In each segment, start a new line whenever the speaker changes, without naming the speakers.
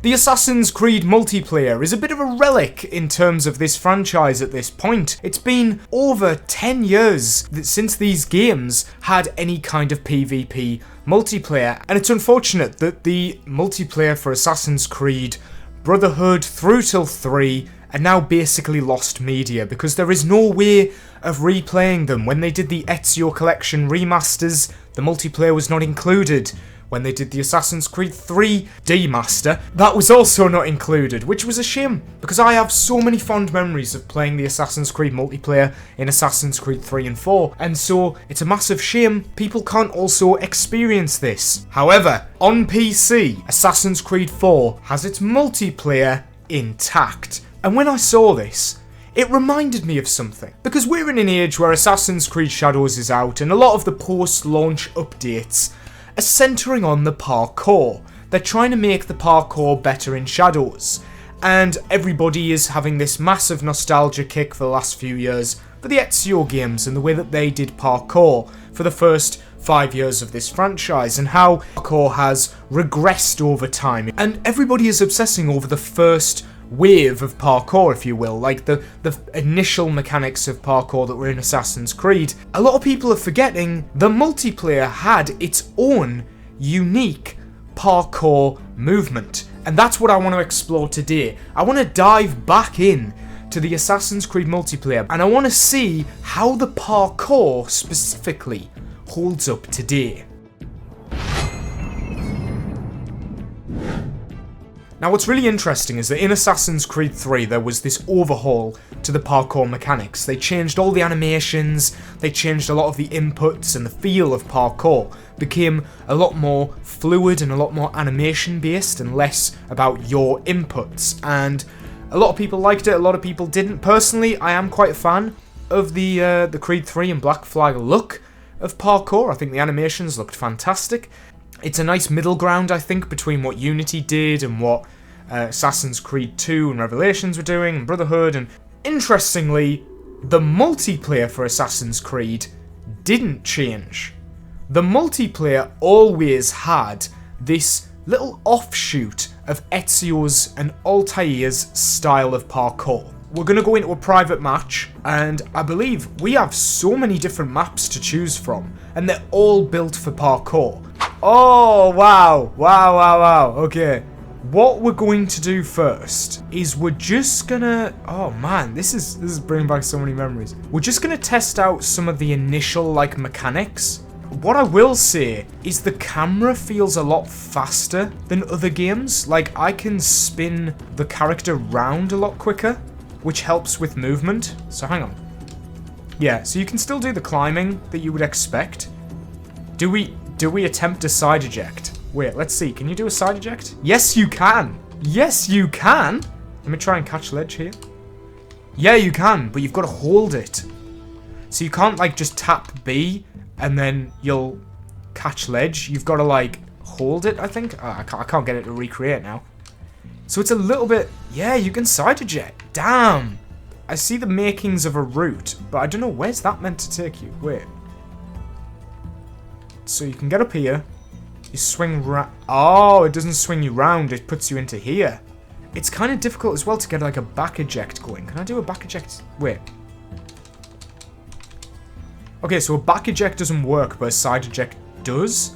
The Assassin's Creed multiplayer is a bit of a relic in terms of this franchise at this point. It's been over 10 years since these games had any kind of PvP multiplayer, and it's unfortunate that the multiplayer for Assassin's Creed Brotherhood through till 3 are now basically lost media because there is no way of replaying them. When they did the Ezio Collection remasters, the multiplayer was not included. When they did the Assassin's Creed 3 Demaster, that was also not included, which was a shame, because I have so many fond memories of playing the Assassin's Creed multiplayer in Assassin's Creed 3 and 4, and so it's a massive shame people can't also experience this. However, on PC, Assassin's Creed 4 has its multiplayer intact, and when I saw this, it reminded me of something, because we're in an age where Assassin's Creed Shadows is out, and a lot of the post-launch updates are centering on the parkour. They're trying to make the parkour better in Shadows, and everybody is having this massive nostalgia kick for the last few years for the Ezio games and the way that they did parkour for the first 5 years of this franchise, and how parkour has regressed over time, and everybody is obsessing over the first wave of parkour, if you will, like the initial mechanics of parkour that were in Assassin's Creed. A lot of people are forgetting the multiplayer had its own unique parkour movement, and that's what I want to explore today. I want to dive back in to the Assassin's Creed multiplayer, and I want to see how the parkour specifically holds up today. Now what's really interesting is that in Assassin's Creed 3 there was this overhaul to the parkour mechanics. They changed all the animations, they changed a lot of the inputs, and the feel of parkour became a lot more fluid and a lot more animation based and less about your inputs. And a lot of people liked it, a lot of people didn't. Personally, I am quite a fan of the Creed 3 and Black Flag look of parkour. I think the animations looked fantastic. It's a nice middle ground, I think, between what Unity did and what Assassin's Creed 2 and Revelations were doing, and Brotherhood. And interestingly, the multiplayer for Assassin's Creed didn't change. The multiplayer always had this little offshoot of Ezio's and Altair's style of parkour. We're going to go into a private match, and I believe we have so many different maps to choose from, and they're all built for parkour. Oh, wow, okay. What we're going to do first is we're just gonna... Oh man, this is bringing back so many memories. We're just gonna test out some of the initial, like, mechanics. What I will say is the camera feels a lot faster than other games. Like, I can spin the character round a lot quicker, which helps with movement. So hang on. Yeah, so you can still do the climbing that you would expect. Do we attempt a side eject? Wait, let's see. Can you do a side eject? Yes, you can. Yes, you can. Let me try and catch ledge here. Yeah, you can, but you've got to hold it. So you can't, like, just tap B and then you'll catch ledge. You've got to, like, hold it, I think. Oh, I can't get it to recreate now. So it's a little bit... Yeah, you can side eject. Damn. I see the makings of a route, but I don't know. Where's that meant to take you? Wait. So you can get up here, you swing round. Oh, it doesn't swing you round, it puts you into here. It's kind of difficult as well to get like a back eject going. Can I do a back eject? Wait. Okay, so a back eject doesn't work, but a side eject does.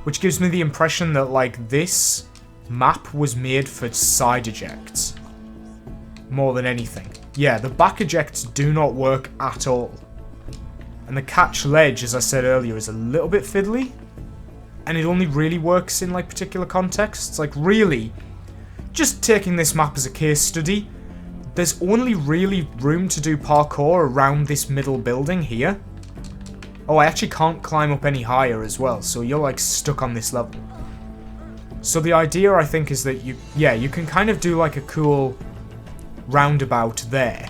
Which gives me the impression that like this map was made for side ejects. More than anything. Yeah, the back ejects do not work at all. And the catch ledge, as I said earlier, is a little bit fiddly. And it only really works in like particular contexts. Like really, just taking this map as a case study, there's only really room to do parkour around this middle building here. Oh, I actually can't climb up any higher as well, so you're like stuck on this level. So the idea, I think, is that you can kind of do like a cool roundabout there.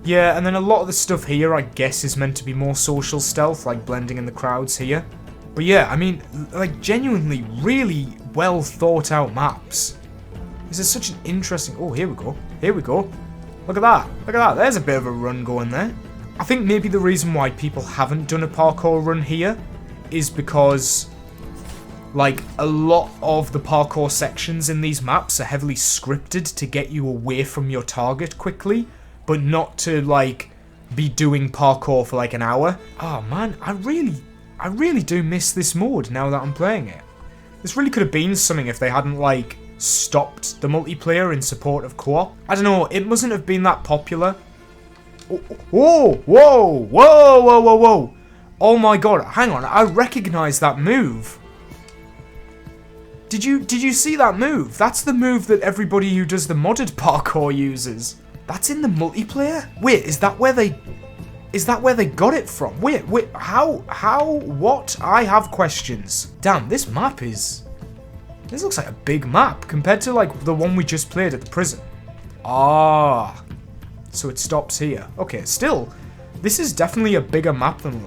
Yeah, and then a lot of the stuff here, I guess, is meant to be more social stealth, like blending in the crowds here. But yeah, I mean, like, genuinely really well thought out maps. This is such an interesting... Oh, here we go. Here we go. Look at that. Look at that. There's a bit of a run going there. I think maybe the reason why people haven't done a parkour run here is because Like, a lot of the parkour sections in these maps are heavily scripted to get you away from your target quickly, but not to, like, be doing parkour for, like, an hour. Oh, man, I really do miss this mode now that I'm playing it. This really could have been something if they hadn't, like, stopped the multiplayer in support of co-op. I don't know, it mustn't have been that popular. Oh, whoa, whoa, whoa, whoa, whoa, whoa. Oh my god, hang on, I recognise that move. Did you see that move? That's the move that everybody who does the modded parkour uses. That's in the multiplayer? Wait, is that where they got it from? Wait, how, what? I have questions. Damn, this looks like a big map compared to like the one we just played at the prison. Ah, so it stops here. Okay, still, this is definitely a bigger map than...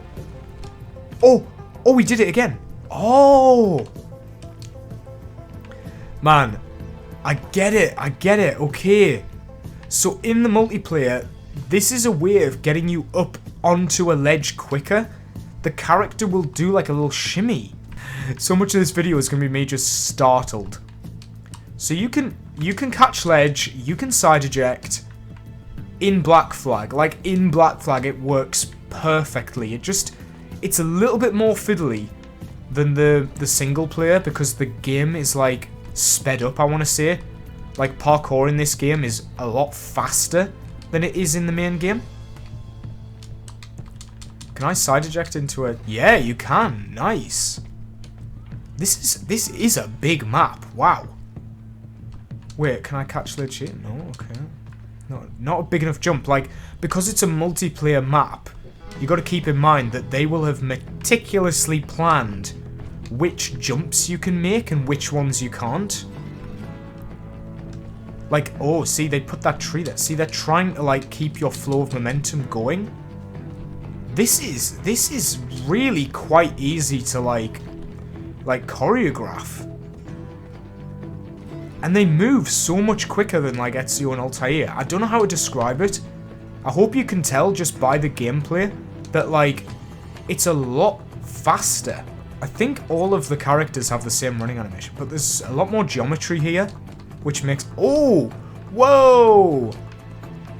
Oh, we did it again. Oh. Man, I get it, okay. So in the multiplayer, this is a way of getting you up onto a ledge quicker. The character will do like a little shimmy. So much of this video is going to be me just startled. So you can catch ledge, you can side eject in Black Flag. Like in Black Flag it works perfectly. It's a little bit more fiddly than the single player because the game is like sped up, I want to say. Like parkour in this game is a lot faster than it is in the main game. Can I side eject into a... Yeah, you can. Nice. This is a big map. Wow. Wait, can I catch ledge here? No, okay. No, not a big enough jump. Like, because it's a multiplayer map, you got to keep in mind that they will have meticulously planned which jumps you can make and which ones you can't. Like, oh, see, they put that tree there. See, they're trying to, like, keep your flow of momentum going. This is really quite easy to, like choreograph. And they move so much quicker than, like, Ezio and Altair. I don't know how to describe it. I hope you can tell just by the gameplay that, like, it's a lot faster. I think all of the characters have the same running animation, but there's a lot more geometry here, which makes... Oh! Whoa!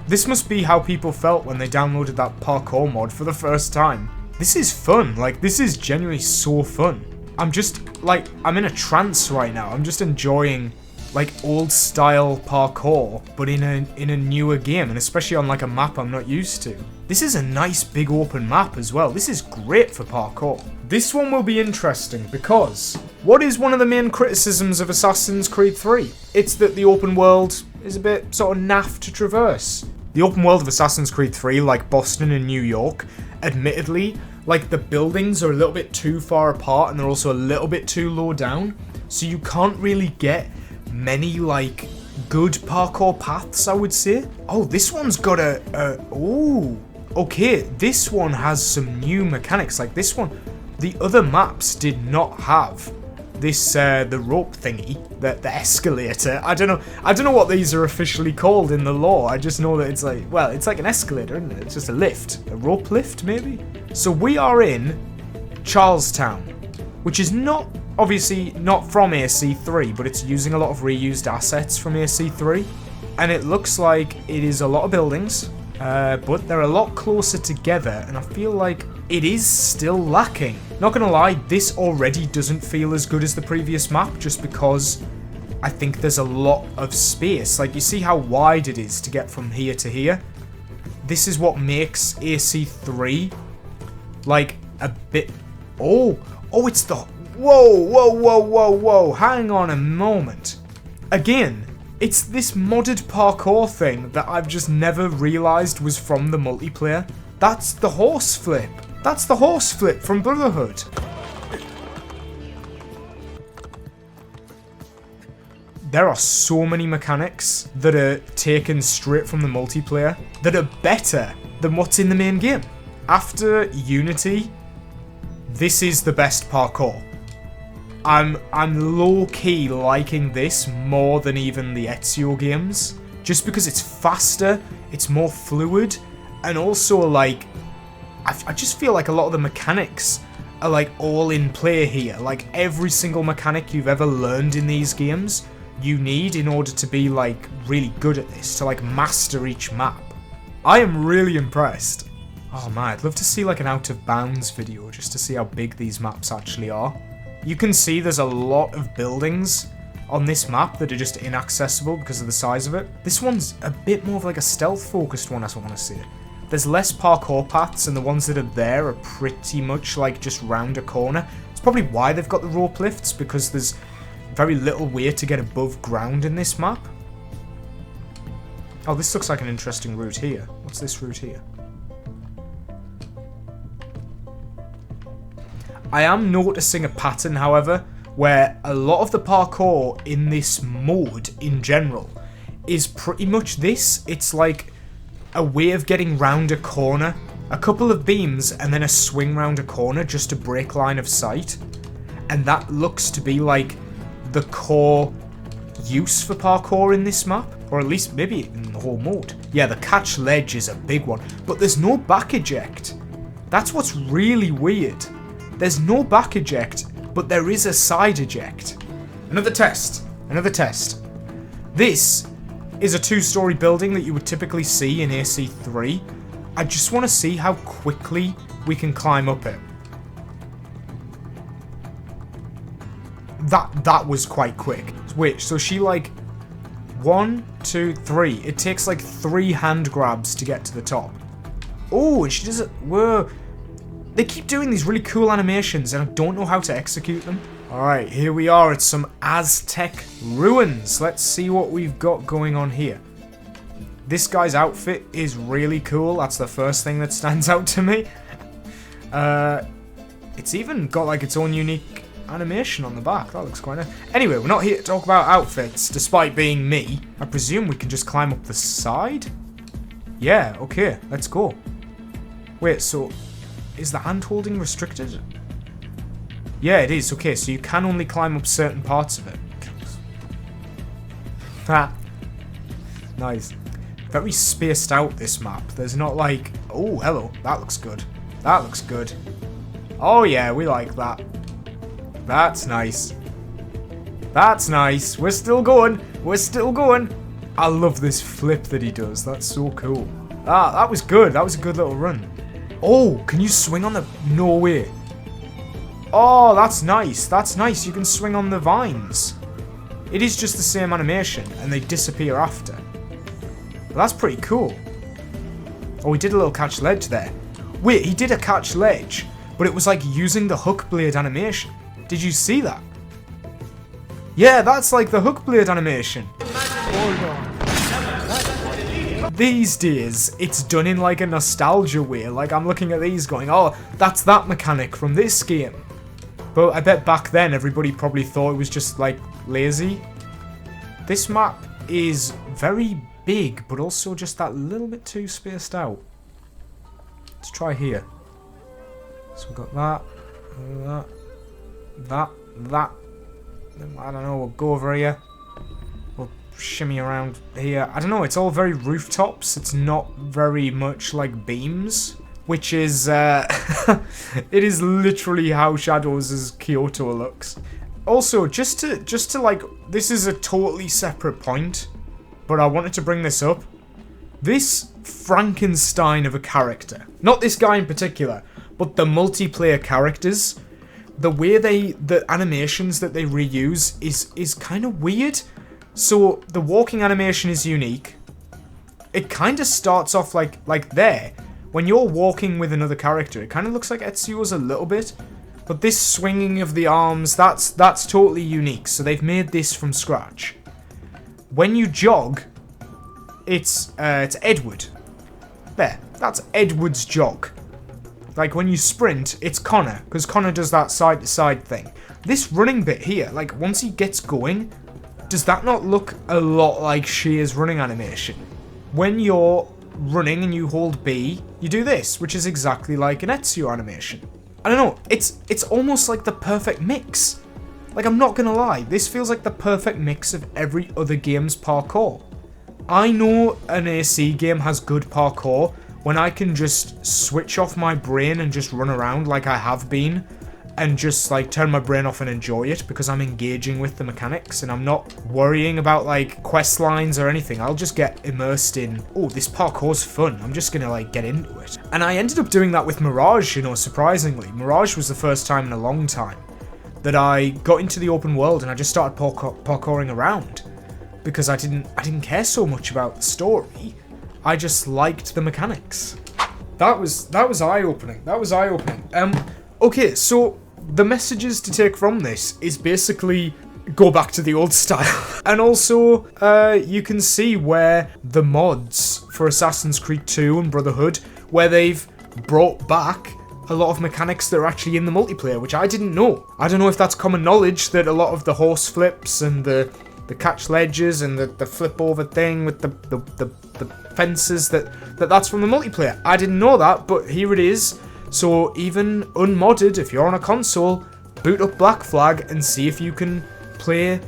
This must be how people felt when they downloaded that parkour mod for the first time. This is fun. Like, this is genuinely so fun. I'm just, like, I'm in a trance right now. I'm just enjoying, like, old-style parkour, but in a newer game, and especially on, like, a map I'm not used to. This is a nice big open map as well. This is great for parkour. This one will be interesting because what is one of the main criticisms of Assassin's Creed 3? It's that the open world is a bit sort of naff to traverse. The open world of Assassin's Creed 3, like Boston and New York, admittedly, like the buildings are a little bit too far apart and they're also a little bit too low down, so you can't really get many, like, good parkour paths, I would say. Oh, this one's got oh, okay, this one has some new mechanics. Like this one, the other maps did not have this, the rope thingy, the escalator. I don't know what these are officially called in the lore. I just know that it's like, well, it's like an escalator, isn't it? It's just a lift, a rope lift, maybe? So we are in Charlestown, which is not, obviously not from AC3, but it's using a lot of reused assets from AC3. And it looks like it is a lot of buildings, but they're a lot closer together, and I feel like it is still lacking. Not gonna lie, this already doesn't feel as good as the previous map, just because I think there's a lot of space. Like, you see how wide it is to get from here to here? This is what makes AC3, like, a bit... Oh, it's the... Whoa, hang on a moment. Again, it's this modded parkour thing that I've just never realised was from the multiplayer. That's the horse flip. That's the horse flip from Brotherhood. There are so many mechanics that are taken straight from the multiplayer that are better than what's in the main game. After Unity, this is the best parkour. I'm low-key liking this more than even the Ezio games, just because it's faster, it's more fluid, and also, like, I just feel like a lot of the mechanics are like all in play here. Like every single mechanic you've ever learned in these games, you need in order to be like really good at this, to like master each map. I am really impressed. Oh man, I'd love to see like an out of bounds video just to see how big these maps actually are. You can see there's a lot of buildings on this map that are just inaccessible because of the size of it. This one's a bit more of like a stealth focused one, as I want to see it. There's less parkour paths, and the ones that are there are pretty much like just round a corner. It's probably why they've got the rope lifts, because there's very little way to get above ground in this map. Oh, this looks like an interesting route here. What's this route here? I am noticing a pattern, however, where a lot of the parkour in this mode in general is pretty much this. It's like a way of getting round a corner, a couple of beams, and then a swing round a corner just to break line of sight. And that looks to be like the core use for parkour in this map, or at least maybe in the whole mode. Yeah, the catch ledge is a big one, but there's no back eject. That's what's really weird. There's no back eject, but there is a side eject. Another test. Another test. This is a 2-story building that you would typically see in AC3. I just want to see how quickly we can climb up it. That was quite quick. Wait, so she like 1, 2, 3. It takes like 3 hand grabs to get to the top. Oh, and she does it. Whoa. They keep doing these really cool animations and I don't know how to execute them. Alright, here we are at some Aztec ruins. Let's see what we've got going on here. This guy's outfit is really cool. That's the first thing that stands out to me. It's even got like its own unique animation on the back. That looks quite nice. Anyway, we're not here to talk about outfits, despite being me. I presume we can just climb up the side? Yeah, okay, let's go. Wait, so is the hand-holding restricted? Yeah, it is. Okay, so you can only climb up certain parts of it. Ha! Nice. Very spaced out, this map. There's not like... Oh, hello. That looks good. That looks good. Oh, yeah, we like that. That's nice. That's nice. We're still going. We're still going. I love this flip that he does. That's so cool. Ah, that was good. That was a good little run. Oh, can you swing on the... No way. Oh, that's nice. That's nice. You can swing on the vines. It is just the same animation, and they disappear after. Well, that's pretty cool. Oh, he did a little catch ledge there. Wait, he did a catch ledge, but it was like using the hook blade animation. Did you see that? Yeah, that's like the hook blade animation. Hold on. These days, it's done in like a nostalgia way. Like, I'm looking at these going, oh, that's that mechanic from this game. But I bet back then, everybody probably thought it was just, like, lazy. This map is very big, but also just that little bit too spaced out. Let's try here. So we've got that. I don't know, we'll go over here. We'll shimmy around here. I don't know, it's all very rooftops. It's not very much like beams, which is, it is literally how Shadows' Kyoto looks. Also, just to like, this is a totally separate point, but I wanted to bring this up. This Frankenstein of a character, not this guy in particular, but the multiplayer characters, the way the animations that they reuse is kind of weird. So the walking animation is unique. It kind of starts off like there. When you're walking with another character, it kind of looks like Ezio's a little bit. But this swinging of the arms, that's totally unique. So they've made this from scratch. When you jog, it's Edward. There, that's Edward's jog. Like when you sprint, it's Connor, because Connor does that side-to-side thing. This running bit here, like once he gets going, does that not look a lot like Shear's running animation? When you're running and you hold B, you do this, which is exactly like an Ezio animation. I don't know, it's almost like the perfect mix. Like, I'm not gonna lie, this feels like the perfect mix of every other game's parkour. I know an AC game has good parkour when I can just switch off my brain and just run around like I have been and just like turn my brain off and enjoy it, because I'm engaging with the mechanics and I'm not worrying about like quest lines or anything. I'll just get immersed in, oh, this parkour's fun, I'm just gonna like get into it. And I ended up doing that with Mirage, you know, surprisingly. Mirage was the first time in a long time that I got into the open world and I just started parkouring around, because I didn't care so much about the story. I just liked the mechanics. That was eye-opening. That was eye-opening. Okay, so the messages to take from this is basically go back to the old style. And also, you can see where the mods for Assassin's Creed 2 and Brotherhood, where they've brought back a lot of mechanics that are actually in the multiplayer, which I didn't know. I don't know if that's common knowledge, that a lot of the horse flips and the catch ledges and the flip over thing with the fences, that's from the multiplayer. I didn't know that, but here it is. So even unmodded, if you're on a console, boot up Black Flag and see if you can play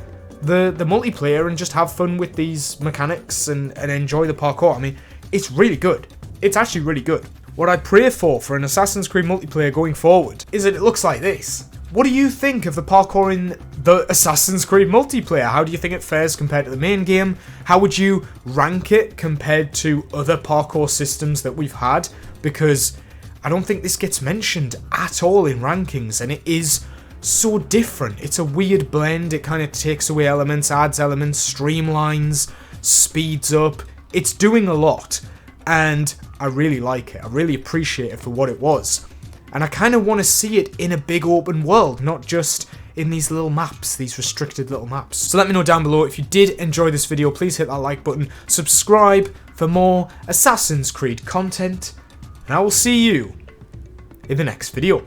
the multiplayer and just have fun with these mechanics and enjoy the parkour. I mean, it's really good. It's actually really good. What I pray for an Assassin's Creed multiplayer going forward is that it looks like this. What do you think of the parkour in the Assassin's Creed multiplayer? How do you think it fares compared to the main game? How would you rank it compared to other parkour systems that we've had? Because I don't think this gets mentioned at all in rankings, and it is so different. It's a weird blend. It kind of takes away elements, adds elements, streamlines, speeds up. It's doing a lot, and I really like it. I really appreciate it for what it was. And I kind of want to see it in a big open world, not just in these little maps, these restricted little maps. So let me know down below if you did enjoy this video. Please hit that like button, subscribe for more Assassin's Creed content, and I will see you in the next video.